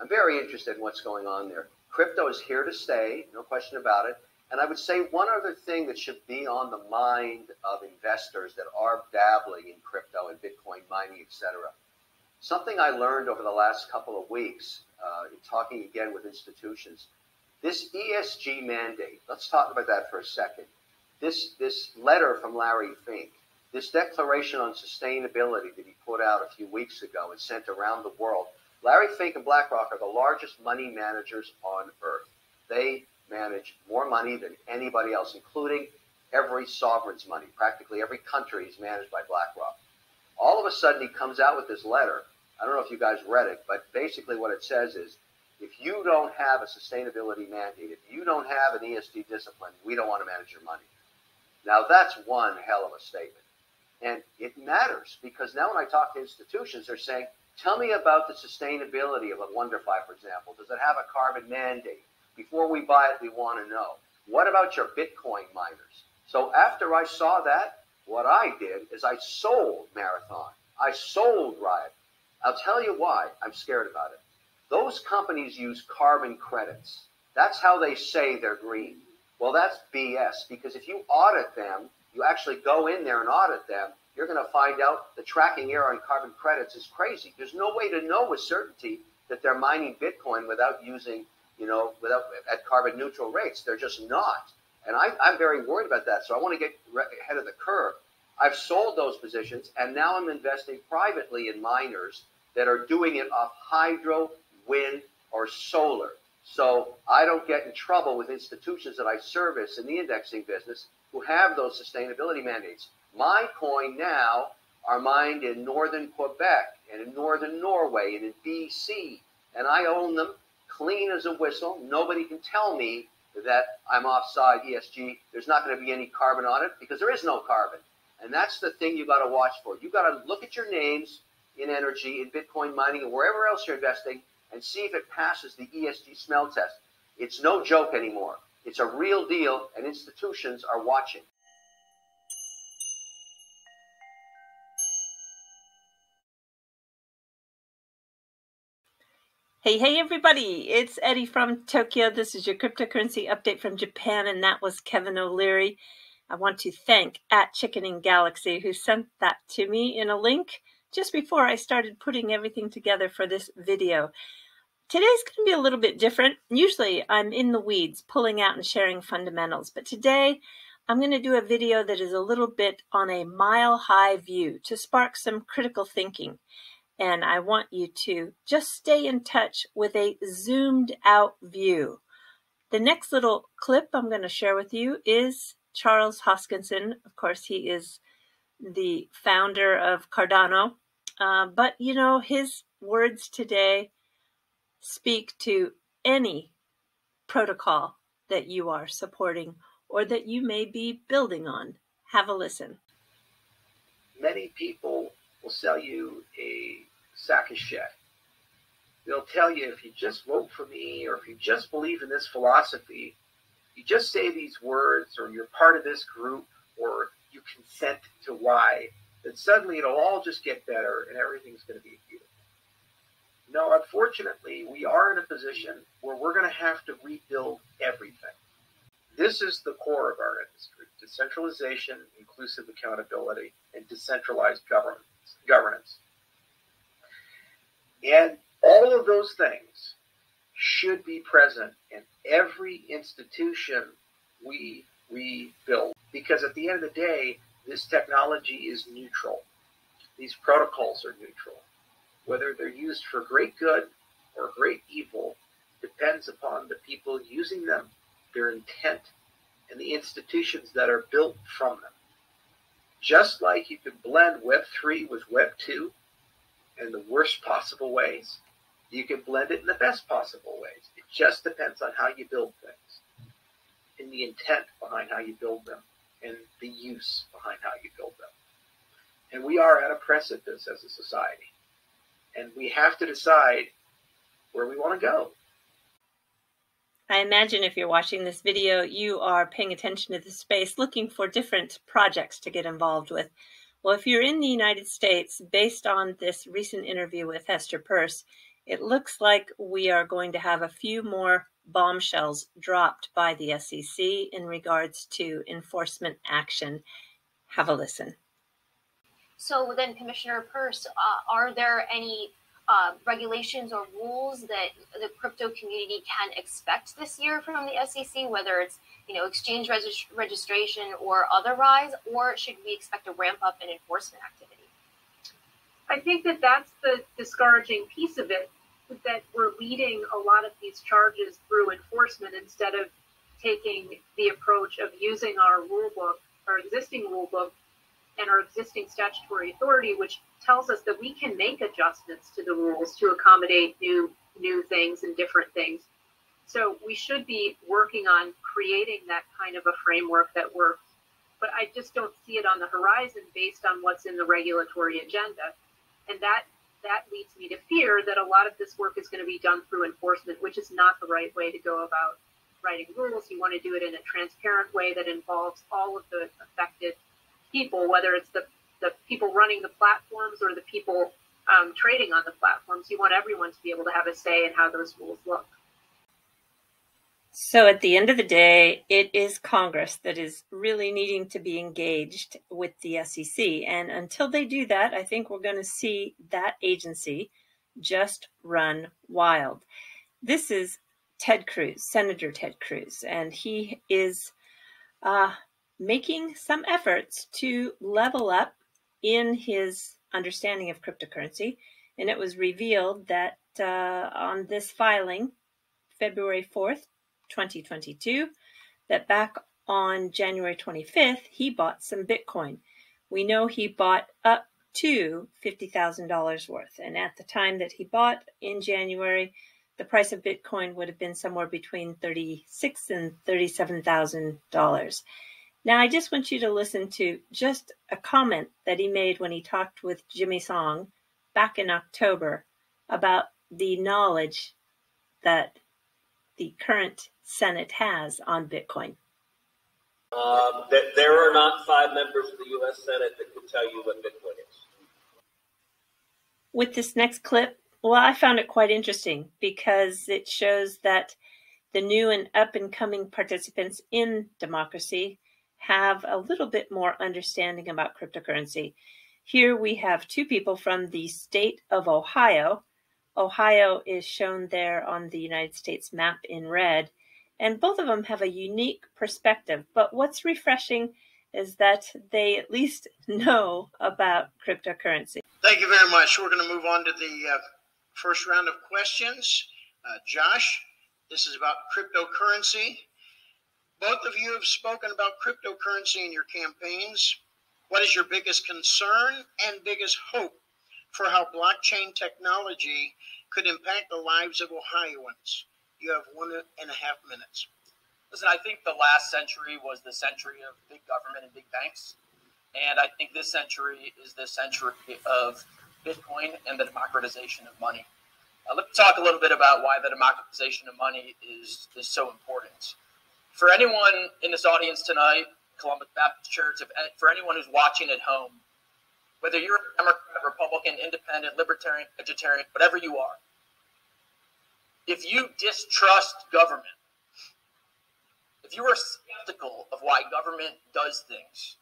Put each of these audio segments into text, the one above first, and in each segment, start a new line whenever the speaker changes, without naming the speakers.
I'm very interested in what's going on there. Crypto is here to stay, no question about it. And I would say one other thing that should be on the mind of investors that are dabbling in crypto and Bitcoin mining, etc. Something I learned over the last couple of weeks, in talking again with institutions, this ESG mandate, let's talk about that for a second. This letter from Larry Fink, this declaration on sustainability that he put out a few weeks ago and sent around the world. Larry Fink and BlackRock are the largest money managers on earth. They manage more money than anybody else, including every sovereign's money. Practically every country is managed by BlackRock. All of a sudden, he comes out with this letter. I don't know if you guys read it, but basically what it says is, if you don't have a sustainability mandate, if you don't have an ESG discipline, we don't want to manage your money. Now, that's one hell of a statement. And it matters, because now when I talk to institutions, they're saying, tell me about the sustainability of a WonderFi, for example. Does it have a carbon mandate? Before we buy it, we want to know. What about your Bitcoin miners? So after I saw that, what I did is I sold Marathon. I sold Riot. I'll tell you why I'm scared about it. Those companies use carbon credits. That's how they say they're green. Well, that's BS, because if you audit them, you actually go in there and audit them, you're going to find out the tracking error on carbon credits is crazy. There's no way to know with certainty that they're mining Bitcoin without using, at carbon neutral rates. They're just not. And I'm very worried about that. So I want to get ahead of the curve. I've sold those positions, and now I'm investing privately in miners that are doing it off hydro, wind, or solar. So I don't get in trouble with institutions that I service in the indexing business who have those sustainability mandates. My coin now are mined in northern Quebec and in northern Norway and in BC, and I own them clean as a whistle. Nobody can tell me that I'm offside ESG. There's not going to be any carbon on it, because there is no carbon. And that's the thing you got to watch for. You got to look at your names in energy, in Bitcoin mining, and wherever else you're investing, and see if it passes the ESG smell test. It's no joke anymore. It's a real deal, and institutions are watching.
Hey everybody, it's Eddie from Tokyo. This is your cryptocurrency update from Japan, and that was Kevin O'Leary. I want to thank @Chickening who sent that to me in a link just before I started putting everything together for this video. Today's going to be a little bit different. Usually I'm in the weeds pulling out and sharing fundamentals, but today I'm going to do a video that is a little bit on a mile-high view to spark some critical thinking. And I want you to just stay in touch with a zoomed out view. The next little clip I'm going to share with you is Charles Hoskinson. Of course, he is the founder of Cardano. But, his words today speak to any protocol that you are supporting or that you may be building on. Have a listen.
Many people will sell you a sack of shit. They'll tell you, if you just vote for me, or if you just believe in this philosophy, you just say these words, or you're part of this group, or you consent to Y, then suddenly it'll all just get better and everything's going to be beautiful. No, unfortunately, we are in a position where we're going to have to rebuild everything. This is the core of our industry: decentralization, inclusive accountability, and decentralized governance. And all of those things should be present in every institution we build, because at the end of the day, this technology is neutral. These protocols are neutral. Whether they're used for great good or great evil depends upon the people using them, their intent, and the institutions that are built from them. Just like you can blend Web3 with Web2 in the worst possible ways, you can blend it in the best possible ways. It just depends on how you build things, and the intent behind how you build them, and the use behind how you build them. And we are at a precipice as a society, and we have to decide where we want to go.
I imagine if you're watching this video, you are paying attention to the space, looking for different projects to get involved with. Well, if you're in the United States, based on this recent interview with Hester Peirce, it looks like we are going to have a few more bombshells dropped by the SEC in regards to enforcement action. Have a listen.
So then, Commissioner Peirce, are there any regulations or rules that the crypto community can expect this year from the SEC, whether it's exchange registration or otherwise, or should we expect a ramp up in enforcement activity?
I think that that's the discouraging piece of it, that we're leading a lot of these charges through enforcement instead of taking the approach of using our rule book, our existing rule book, and our existing statutory authority, which tells us that we can make adjustments to the rules to accommodate new things and different things. So we should be working on creating that kind of a framework that works. But I just don't see it on the horizon based on what's in the regulatory agenda. And that leads me to fear that a lot of this work is going to be done through enforcement, which is not the right way to go about writing rules. You want to do it in a transparent way that involves all of the affected people, whether it's the people running the platforms or the people trading on the platforms. You want everyone to be able to have a say in how those rules look.
So at the end of the day, it is Congress that is really needing to be engaged with the SEC. And until they do that, I think we're going to see that agency just run wild. This is Ted Cruz, Senator Ted Cruz, and he is making some efforts to level up in his understanding of cryptocurrency. And it was revealed that on this filing, February 4th, 2022, that back on January 25th, he bought some Bitcoin. We know he bought up to $50,000 worth. And at the time that he bought in January, the price of Bitcoin would have been somewhere between $36,000 and $37,000. Now, I just want you to listen to just a comment that he made when he talked with Jimmy Song back in October about the knowledge that the current Senate has on Bitcoin.
There are not 5 members of the U.S. Senate that can tell you what Bitcoin is.
With this next clip, well, I found it quite interesting because it shows that the new and up-and-coming participants in democracy have a little bit more understanding about cryptocurrency. Here we have 2 people from the state of Ohio. Ohio is shown there on the United States map in red, and both of them have a unique perspective. But what's refreshing is that they at least know about cryptocurrency.
Thank you very much. We're going to move on to the first round of questions. Josh, this is about cryptocurrency. Both of you have spoken about cryptocurrency in your campaigns. What is your biggest concern and biggest hope for how blockchain technology could impact the lives of Ohioans? You have 1.5 minutes.
Listen, I think the last century was the century of big government and big banks. And I think this century is the century of Bitcoin and the democratization of money. Let me talk a little bit about why the democratization of money is so important. For anyone in this audience tonight, Columbus Baptist Church, for anyone who's watching at home, whether you're a Democrat, Republican, Independent, Libertarian, Vegetarian, whatever you are, if you distrust government, if you are skeptical of why government does things,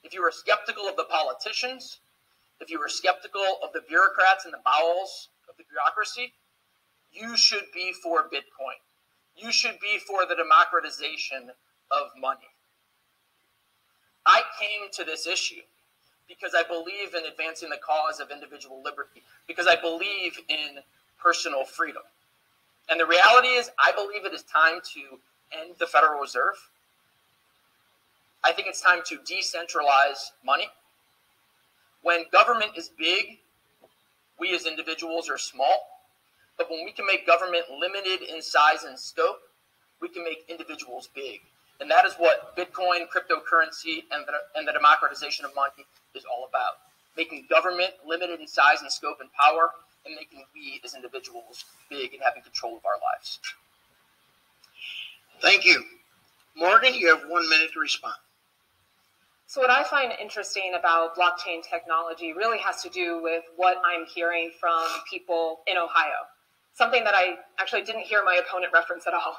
if you are skeptical of the politicians, if you are skeptical of the bureaucrats in the bowels of the bureaucracy, you should be for Bitcoin. You should be for the democratization of money. I came to this issue because I believe in advancing the cause of individual liberty, because I believe in personal freedom. And the reality is, I believe it is time to end the Federal Reserve. I think it's time to decentralize money. When government is big, we as individuals are small. But when we can make government limited in size and scope, we can make individuals big. And that is what Bitcoin, cryptocurrency, and the democratization of money is all about. Making government limited in size and scope and power, and making we as individuals big and having control of our lives.
Thank you. Morgan, you have 1 minute to respond.
So what I find interesting about blockchain technology really has to do with what I'm hearing from people in Ohio, something that I actually didn't hear my opponent reference at all.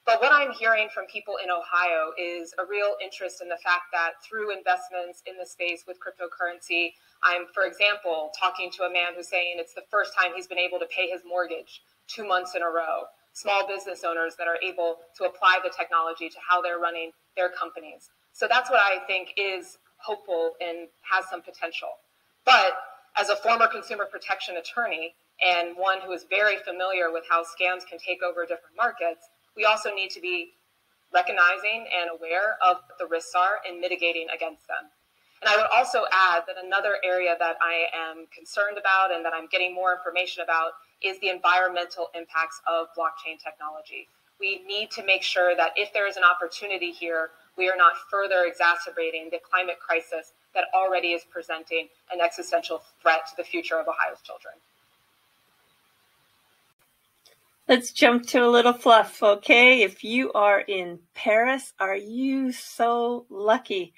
But what I'm hearing from people in Ohio is a real interest in the fact that through investments in the space with cryptocurrency, I'm, for example, talking to a man who's saying it's the first time he's been able to pay his mortgage 2 months in a row. Small business owners that are able to apply the technology to how they're running their companies. So that's what I think is hopeful and has some potential. But as a former consumer protection attorney and one who is very familiar with how scams can take over different markets, we also need to be recognizing and aware of what the risks are and mitigating against them. And I would also add that another area that I am concerned about and that I'm getting more information about is the environmental impacts of blockchain technology. We need to make sure that if there is an opportunity here, we are not further exacerbating the climate crisis that already is presenting an existential threat to the future of Ohio's children.
Let's jump to a little fluff, okay? If you are in Paris, are you so lucky?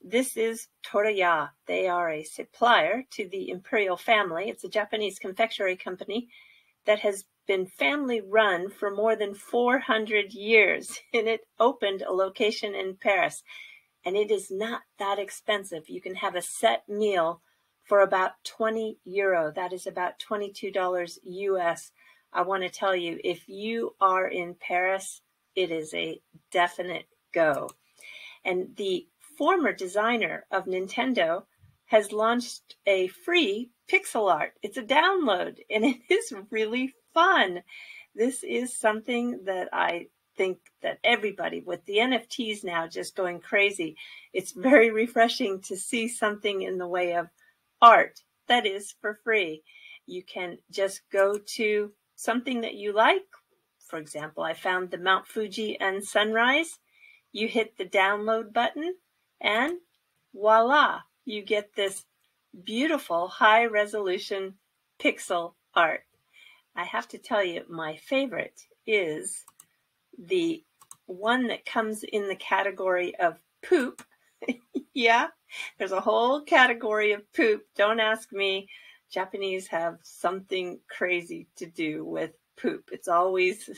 This is Toraya. They are a supplier to the imperial family. It's a Japanese confectionery company that has been family run for more than 400 years. And it opened a location in Paris. And it is not that expensive. You can have a set meal for about 20 euro. That is about $22 US. I want to tell you, if you are in Paris, it is a definite go. And the former designer of Nintendo has launched a free pixel art. It's a download, and it is really fun. This is something that I think that everybody, with the NFTs now just going crazy, it's very refreshing to see something in the way of art that is for free. You can just go to something that you like. For example, I found the Mount Fuji and sunrise. You hit the download button and voila, you get this beautiful high resolution pixel art. I have to tell you, my favorite is the one that comes in the category of poop. Yeah, there's a whole category of poop. Don't ask me. Japanese have something crazy to do with poop. It's always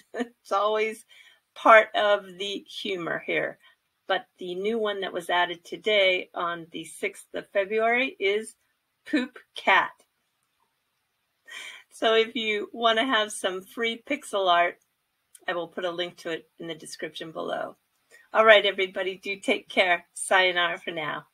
part of the humor here. But the new one that was added today on the 6th of February is Poop Cat. So if you want to have some free pixel art, I will put a link to it in the description below. All right, everybody, do take care. Sayonara for now.